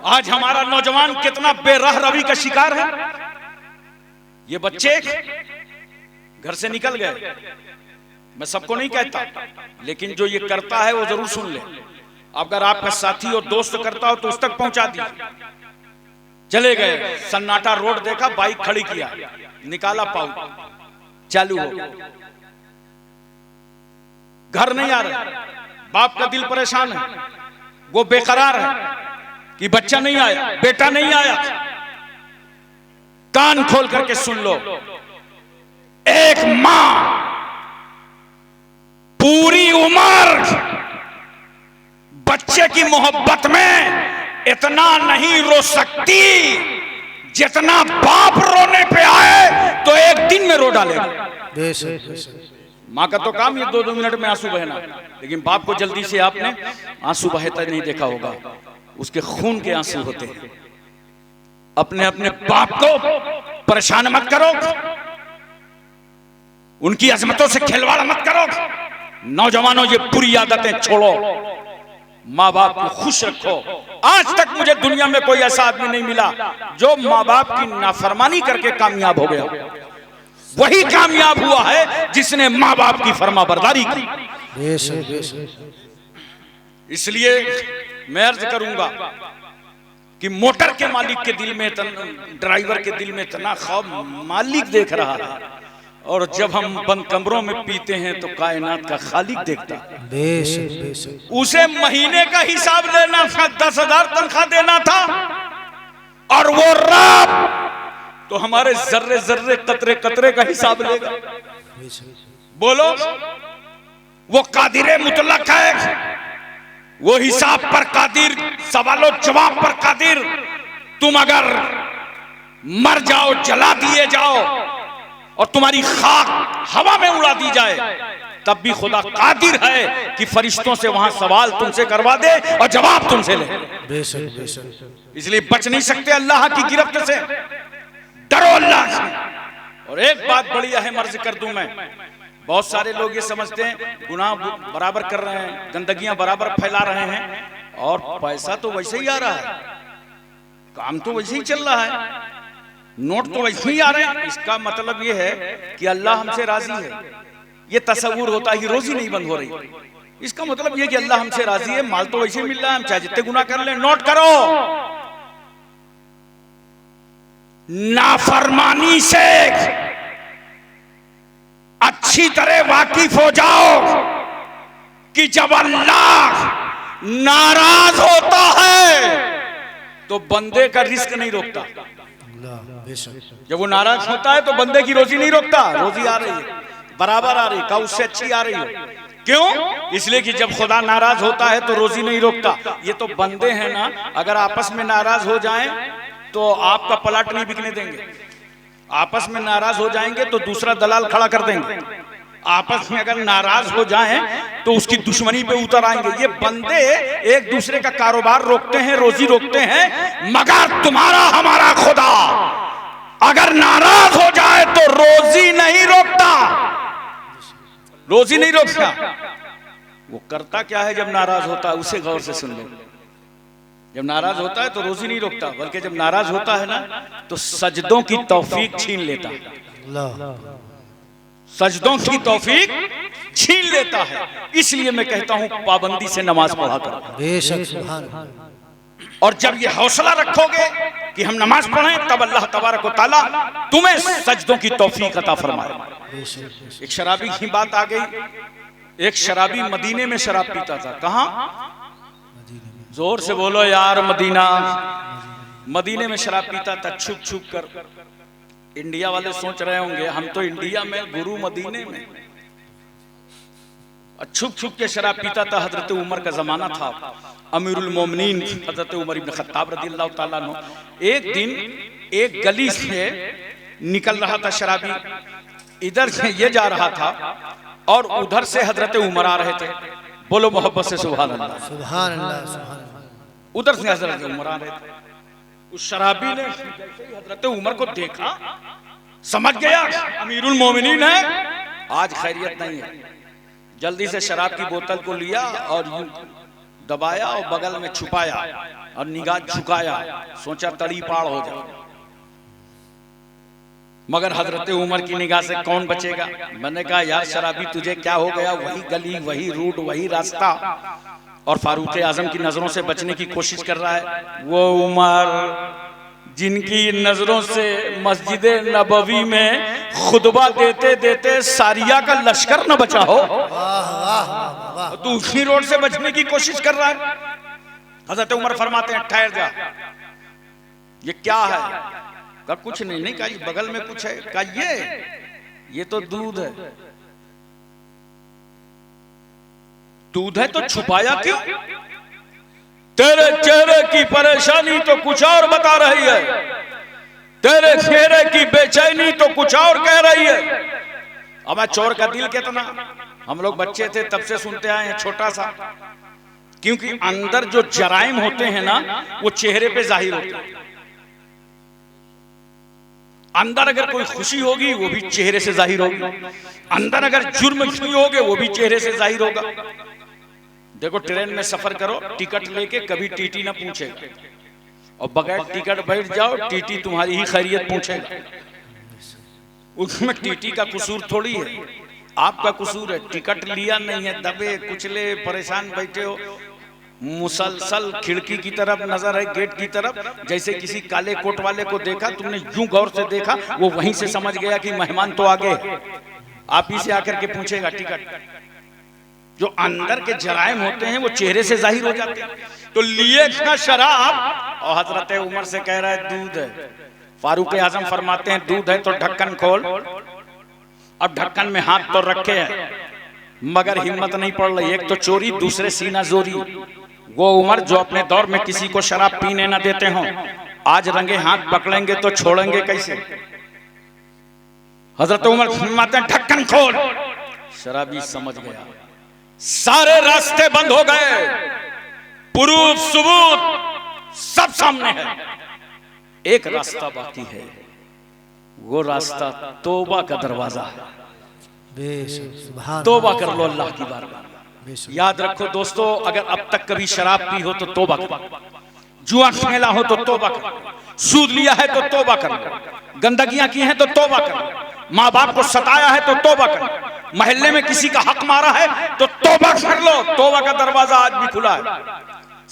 आज हमारा नौजवान कितना बेरह रवि का शिकार है। ये बच्चे घर से निकल गए, मैं सबको नहीं कहता, लेकिन जो ये करता है वो जरूर सुन ले। अगर आपका साथी और दोस्त करता हो तो उस तक पहुंचा दीजिए। चले गए, सन्नाटा रोड देखा, बाइक खड़ी किया, निकाला पाउच, चालू हो। घर नहीं आ रहा, बाप का दिल परेशान है, वो बेकरार है कि बच्चा नहीं आया, बेटा नहीं आया। कान खोल करके सुन लो, एक मां पूरी उम्र बच्चे की मोहब्बत में इतना नहीं रो सकती जितना बाप रोने पे आए तो एक दिन में रो डालेगा। माँ का तो काम ये 2-2 मिनट में आंसू बहना, लेकिन बाप को जल्दी से आपने आंसू बहता नहीं देखा होगा, उसके खून के आंसू होते हैं। अपने अपने बाप को परेशान मत करो, उनकी अजमतों से खिलवाड़ मत करो। नौजवानों, ये बुरी आदतें छोड़ो, माँ बाप को खुश रखो। आज तक मुझे दुनिया में कोई ऐसा आदमी नहीं मिला जो माँ बाप की नाफरमानी करके कामयाब हो गया। वही कामयाब हुआ है जिसने माँ बाप की फरमाबरदारी की। इसलिए मैं अर्ज करूंगा कि मोटर के मालिक के दिल में, ड्राइवर के दिल में इतना खौफ मालिक देख रहा है, और जब हम बंद कमरों में पीते हैं तो कायनात का खालिक देखता है। उसे महीने का हिसाब लेना था, 10,000 तनख्वाह देना था, और वो रब तो हमारे जर्रे जर्रे कतरे कतरे का हिसाब लेगा। बोलो, वो कादिर मुतलक है, वो हिसाब पर कादिर, सवालों जवाब पर कादिर। तुम अगर मर जाओ, जला दिए जाओ और तुम्हारी खाक हवा में उड़ा दी जाए, तब भी खुदा कादिर है कि फरिश्तों से वहां सवाल तुमसे करवा दे और जवाब तुमसे ले। इसलिए बच नहीं सकते अल्लाह की गिरफ्त से। डरो अल्लाह से। और एक बात बड़ी अहम अर्ज कर दूं मैं, बहुत सारे लोग ये समझते हैं गुनाह बराबर कर रहे हैं, गंदगियां बराबर फैला रहे हैं, और पैसा तो वैसे ही आ रहा है, काम तो वैसे ही चल रहा है, नोट तो वैसे ही आ रहे हैं। इसका मतलब ये है कि अल्लाह हमसे राजी है। ये तसव्वुर होता है कि रोजी नहीं बंद हो रही, इसका मतलब ये कि अल्लाह हमसे राजी है, माल तो वैसे ही मिल रहा है, हम चाहे जितने गुनाह कर लें। नोट करो, नाफरमानी से अच्छी तरह वाकिफ हो जाओ कि जब अल्लाह नाराज होता है तो बंदे का रिस्क नहीं रोकता। जब वो नाराज होता है तो बंदे की रोजी नहीं रोकता। रोजी आ रही है, बराबर आ रही, का उससे अच्छी आ रही हो। क्यों? इसलिए कि जब खुदा नाराज होता है तो रोजी नहीं रोकता। ये तो बंदे हैं ना, अगर आपस में नाराज हो जाएं तो आपका प्लाट नहीं बिकने देंगे। आपस में नाराज हो जाएंगे तो दूसरा दलाल खड़ा कर देंगे। आपस में अगर नाराज हो जाएं तो उसकी दुश्मनी पे उतर आएंगे। ये बंदे एक दूसरे का कारोबार रोकते हैं, रोजी रोकते हैं, मगर तुम्हारा हमारा खुदा अगर नाराज हो जाए तो रोजी नहीं रोकता। रोजी नहीं रोकता। वो करता क्या है जब नाराज होता है, उसे गौर से सुन लो। जब नाराज होता है तो रोजी नहीं रोकता, बल्कि जब नाराज होता है ना तो सजदों की तौफीक छीन लेता है। सजदों की तौफीक छीन लेता है। इसलिए मैं कहता हूं पाबंदी से नमाज पढ़ा करो। और जब ये हौसला रखोगे कि हम नमाज पढ़ें, तब अल्लाह तबारक व तआला तुम्हें सजदों की तौफीक अता फरमाए। एक शराबी की बात आ गई। एक शराबी मदीने में शराब पीता था। कहां? जोर से बोलो यार, मदीना। मदीने में शराब पीता था, छुप छुप कर। इंडिया वाले सोच रहे होंगे हम तो इंडिया में, गुरु मदीने में। छुप छुप के शराब पीता था। हजरत उमर का जमाना था, अमीरुल मोमिनीन हजरत उमर इब्न खत्ताब रदियल्लाहु ताला अन्हु। एक दिन एक गली से निकल रहा था शराबी, इधर से ये जा रहा था और उधर से हजरत उमर आ रहे थे। बोलो मोहब्बत से सुभान अल्लाह, सुभान अल्लाह, सुभान अल्लाह। उधर से हजरत उमर आ रहे थे। उस शराबी ने जैसे ही हजरत उमर को देखा, समझ गया अमीरुल मोमिनीन है, आज खैरियत नहीं है। जल्दी से शराब की बोतल को लिया और दबाया और बगल में छुपाया और निगाह झुकाया, सोचा तड़ी पाड़ हो जाए। मगर हजरत उमर की निगाह से कौन बचेगा। मैंने कहा यार शराबी तुझे क्या हो गया, वही गली वही रूट वही रास्ता, और फारूक आजम की नजरों से बचने की कोशिश कर रहा है। वो उमर जिनकी नजरों से मस्जिद नबवी में खुतबा देते देते सारिया का लश्कर न बचा हो, तो उसी रोड से बचने की कोशिश कर रहा है। हजरत उमर फरमाते हैं ठहर जा, ये क्या है। कहा कुछ नहीं। नहीं कहा बगल में कुछ है। कहा ये तो दूध है। दूध है तो छुपाया क्यों। तेरे चेहरे की परेशानी तो कुछ और बता रही है, तेरे चेहरे की बेचैनी तो कुछ और कह रही है। अब चोर का दिल कितना, हम लोग बच्चे थे तब से सुनते आए हैं, छोटा सा, क्योंकि अंदर जो जराइम होते हैं ना वो चेहरे पे जाहिर होते हैं। अंदर अगर कोई खुशी होगी वो भी चेहरे से जाहिर होगी, अंदर अगर जुर्म किए होगे वो भी चेहरे से जाहिर होगा। देखो ट्रेन में सफर करो, टिकट लेके कभी टीटी ना पूछेगा, और बगैर टिकट बैठ जाओ टीटी तुम्हारी ही खैरियत पूछेगा। उसमें टीटी का कसूर थोड़ी है, आपका कसूर है। टिकट लिया नहीं है, दबे कुचले परेशान बैठे हो, मुसलसल खिड़की की तरफ नजर है, गेट की तरफ, जैसे किसी काले कोट वाले को देखा तुमने, यूं गौर से देखा, वो वहीं से समझ गया कि मेहमान तो आगे है, आप ही से आकर के पूछेगा टिकट। जो अंदर के जराइम होते हैं वो चेहरे से जाहिर हो जाते हैं। तो लिए ना शराब, और हजरत उमर से कह रहा है दूध है। फारूक आजम फरमाते हैं दूध है तो ढक्कन खोल। अब ढक्कन में हाथ तो रखे हैं मगर हिम्मत नहीं पड़ रही, एक तो चोरी दूसरे सीना जोरी। वो उमर जो अपने दौर में किसी को शराब पीने न देते हों, आज रंगे हाथ पकड़ेंगे तो छोड़ेंगे कैसे। हजरत उमर फरमाते हैं ढक्कन खोल। शराबी समझ गया, सारे रास्ते बंद हो गए, प्रूफ सबूत सब सामने है, एक रास्ता बाकी है, वो रास्ता तौबा का दरवाजा है। तौबा कर लो अल्लाह की बारगाह। याद रखो दोस्तों, अगर अब तक कभी शराब पी हो तो तौबा करो, जुआ खेला हो तो तौबा करो, सूद लिया है तो तौबा करो, गंदगियां की हैं तो तौबा करो, माँ बाप को सताया है तो तौबा करो, महल्ले में किसी का हक मारा है तो तौबा कर लो। तौबा का दरवाजा आज भी खुला है।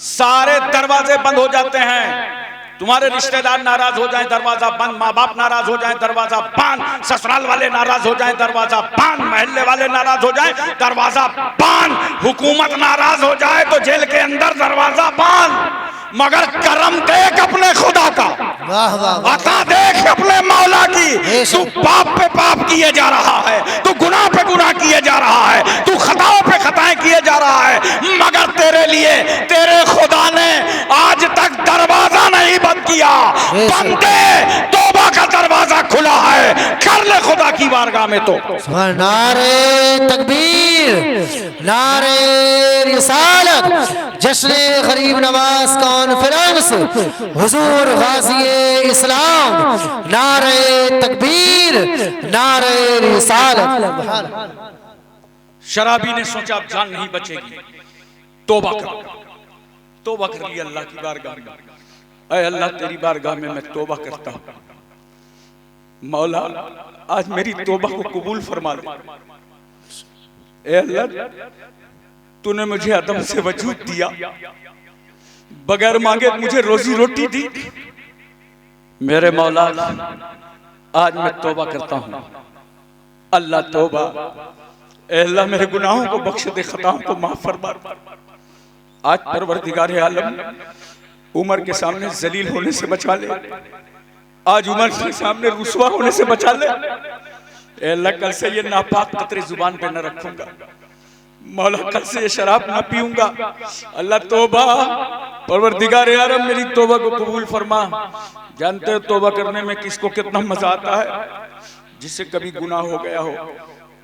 सारे दरवाजे बंद हो जाते हैं, तुम्हारे रिश्तेदार नाराज हो जाएं दरवाजा बंद, माँ बाप नाराज हो जाएं दरवाजा बंद, ससुराल वाले नाराज हो जाएं दरवाजा बंद, महल्ले वाले नाराज हो जाएं दरवाजा बंद, हुकूमत नाराज हो जाए तो जेल के अंदर दरवाजा बंद। मगर करम देख अपने खुदा का, अता देख अपने मौला की। तू पाप पे पाप किए जा रहा है, तू गुनाह पे गुनाह किए जा रहा है, तू खताओं पे खताएं किए जा रहा है, मगर तेरे लिए तेरे खुदा ने आज तक दरवाजा नहीं बंद किया। बंदे तौबा का दरवाजा खुला है, कर ले खुदा की बारगाह में तो। नारे तकबीर, नारे रिसालत, जश्न गरीब नवाज कॉन्फ्रेंस, हुजूर गाज़ी इस्लाम, नारे तकबीर, नारे रिसालत। शराबी ने सोचा अब जान नहीं बचेगी, तौबा कर। तौबा कर लिया अल्लाह की बारगाह में। ऐ अल्लाह तेरी बारगाह में मैं तौबा करता हूँ, मौला आज मेरी तौबा को कबूल फरमा ले। ऐ अल्लाह तूने मुझे अदम से वजूद दिया, बगैर मांगे मुझे रोजी रोटी दी, मेरे मौला आज मैं तौबा करता हूँ। अल्लाह तौबा, ऐ अल्लाह मेरे गुनाहों को बख्श दे, खताओं को माफ फरमा। आज परवरदिगार आलम उमर के सामने जलील होने से बचा ले, आज उमर के सामने रुसवा होने से बचा ले। ऐ अल्लाह कल से ये नापाक कतरे जुबान पे न रखूंगा, मौला कल से ये शराब ना पीऊंगा। अल्लाह तौबा, परवरदिगार आलम मेरी तौबा को कबूल फरमा। जानते हो तौबा करने में किसको कितना मजा आता है, जिससे कभी गुनाह हो गया हो,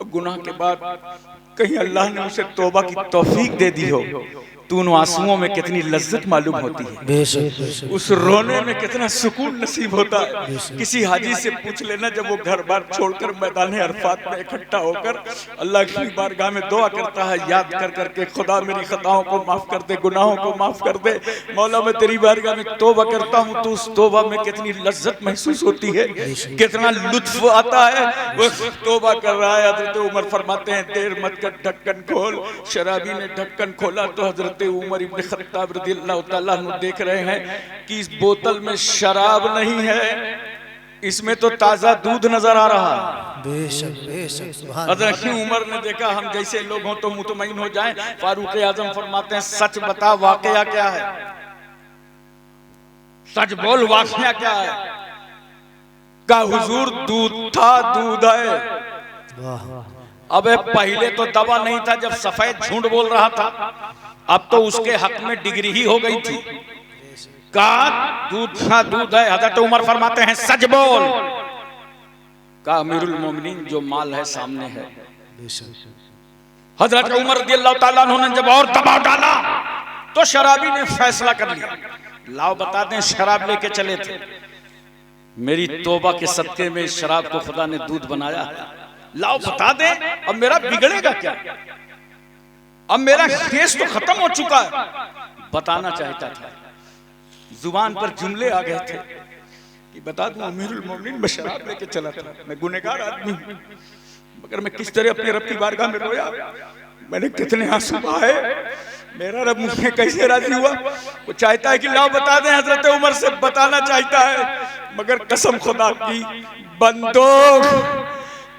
गुनाह के बाद कहीं अल्लाह ने उसे तौबा की तौफीक दे दी हो, तो उन आंसुओं में कितनी लज्जत मालूम होती है, बेशक बेशक उस रोने में कितना सुकून नसीब होता है। किसी हाजी से पूछ लेना, जब वो घर बार छोड़कर मैदान अरफात में इकट्ठा होकर अल्लाह की बारगाह में दुआ करता है, याद कर करके, खुदा मेरी खताओं को माफ कर दे, गुनाहों को माफ कर दे, मौला मैं तेरी बारगाह में तौबा करता हूँ, तो उस तौबा में कितनी लज्जत महसूस होती है, कितना लुत्फ आता है। वो तौबा कर रहा है, हजरत उमर फरमाते हैं देर मत कर, ढक्कन खोल। शराबी ने ढक्कन खोला तो हजरत उमर इब्न खत्ताब रज़ियल्लाहु ताला अन्हु देख रहे हैं कि इस बोतल में शराब नहीं है, इसमें तो ताजा दूध नजर आ रहा है। बेशक बेशक सुभान हजरत उमर ने देखा हम जैसे लोग हों तो मुतमईन हो जाएं। फारूक आजम फरमाते हैं सच बता वाकया क्या है, सच बोल वाकया क्या है। का हुजूर दूध था, दूध है। वाह अबे पहले तो दवा नहीं था जब सफेद झूठ बोल रहा था, अब तो उसके हक में डिग्री ही हो गई थी। का दूध था, दूध है। हजरत उमर फरमाते हैं सच बोल। का अमीरुल मोमिनीन जो माल है सामने है। हजरत उमर रज़ियल्लाहु ताला अन्हु ने जब और दबाव डाला तो शराबी ने फैसला कर लिया, लाओ बता दें शराब लेके चले थे, मेरी तौबा के सदके में शराब को खुदा ने दूध बनाया है, लाओ बता दे, अब मेरा बिगड़ेगा क्या, अब मेरा केस तो खत्म हो चुका है। बताना चाहता था, जुबान पर जुमले आ गए थे कि बता दूं अमीरुल मोमिनीन मैं शराब लेके चला था, मैं गुनहगार आदमी हूं, मगर मैं किस तरह अपने रब की बारगाह में रोया, मैंने कितने आंसू बहाए, मेरा रब मुझे कैसे राजी हुआ। वो चाहता है कि लाओ बता दें, हजरत उमर से बताना चाहता है, मगर कसम खुदा की बंदो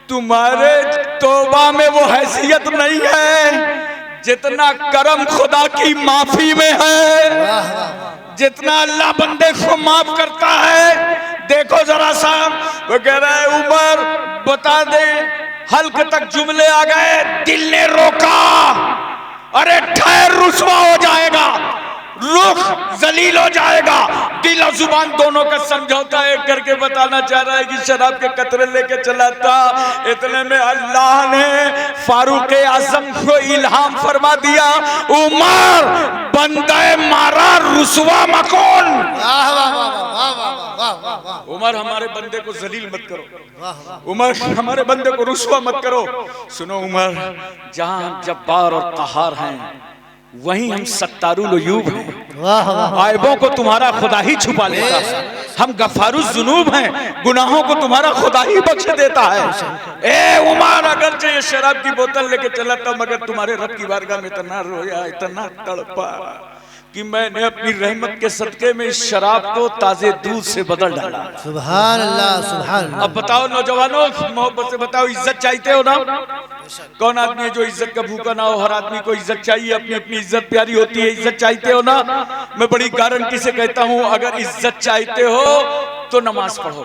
तुम्हारे तौबा में वो हैसियत नहीं है जितना करम खुदा की माफी में है, जितना अल्लाह बंदे को माफ करता है। देखो जरा सा, वो कह रहा है उमर बता दे, हल्क तक जुमले आ गए, दिल ने रोका, अरे ठहर रुसवा हो जाएगा, रुख जलील हो जाएगा। दिल और जुबान दोनों का समझौता है करके बताना चाह रहा है कि शराब के कतरे लेके चला था। इतने में अल्लाह ने फारूक आजम को इल्हाम फरमा दिया, उमर बंदे मारा रुसवा मकोन। उमर हमारे बंदे को जलील मत करो, उमर हमारे बंदे को रुसवा मत करो। सुनो उमर, जहां जब्बार और कहार हैं वहीं हम सत्तारुल अयूब हैं, आयबों को तुम्हारा खुदा ही छुपा लेता है, हम गफारुज जुनूब हैं, गुनाहों को तुम्हारा खुदा ही बख्श देता है। ए उमर अगरचे ये शराब की बोतल लेके चला था, मगर तुम्हारे रब की बारगाह में इतना रोया, इतना तड़पा कि मैंने अपनी रहमत के सदके में इस शराब को ताजे दूध से बदल डाला। सुभान अल्लाह सुभान अल्लाह। अब बताओ नौजवानों, मोहब्बत से बताओ, इज्जत चाहते हो ना? कौन आदमी है जो इज्जत का भूखा ना हो? हर आदमी को इज्जत चाहिए, अपनी अपनी इज्जत प्यारी होती है। इज्जत चाहते हो ना? मैं बड़ी गारंटी से कहता हूँ, अगर इज्जत चाहते हो तो नमाज पढ़ो,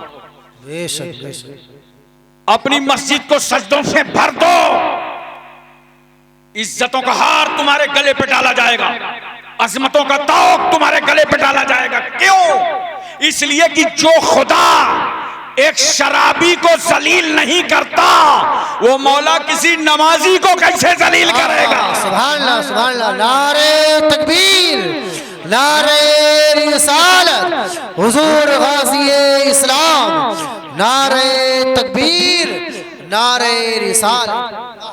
बेशक बेशक, अपनी मस्जिद को सजदों से भर दो, इज्जतों का हार तुम्हारे गले पे डाला जाएगा, अजमतों का तौक तुम्हारे गले पे डाला जाएगा। क्यों? इसलिए कि जो खुदा एक शराबी को जलील नहीं करता, वो मौला किसी नमाजी को कैसे जलील करेगा? सुभान अल्लाह सुभान अल्लाह। नारे तकबीर, नारे रिसालत, हुजूर गाज़ी इस्लाम, नारे तकबीर, नारे रिसालत।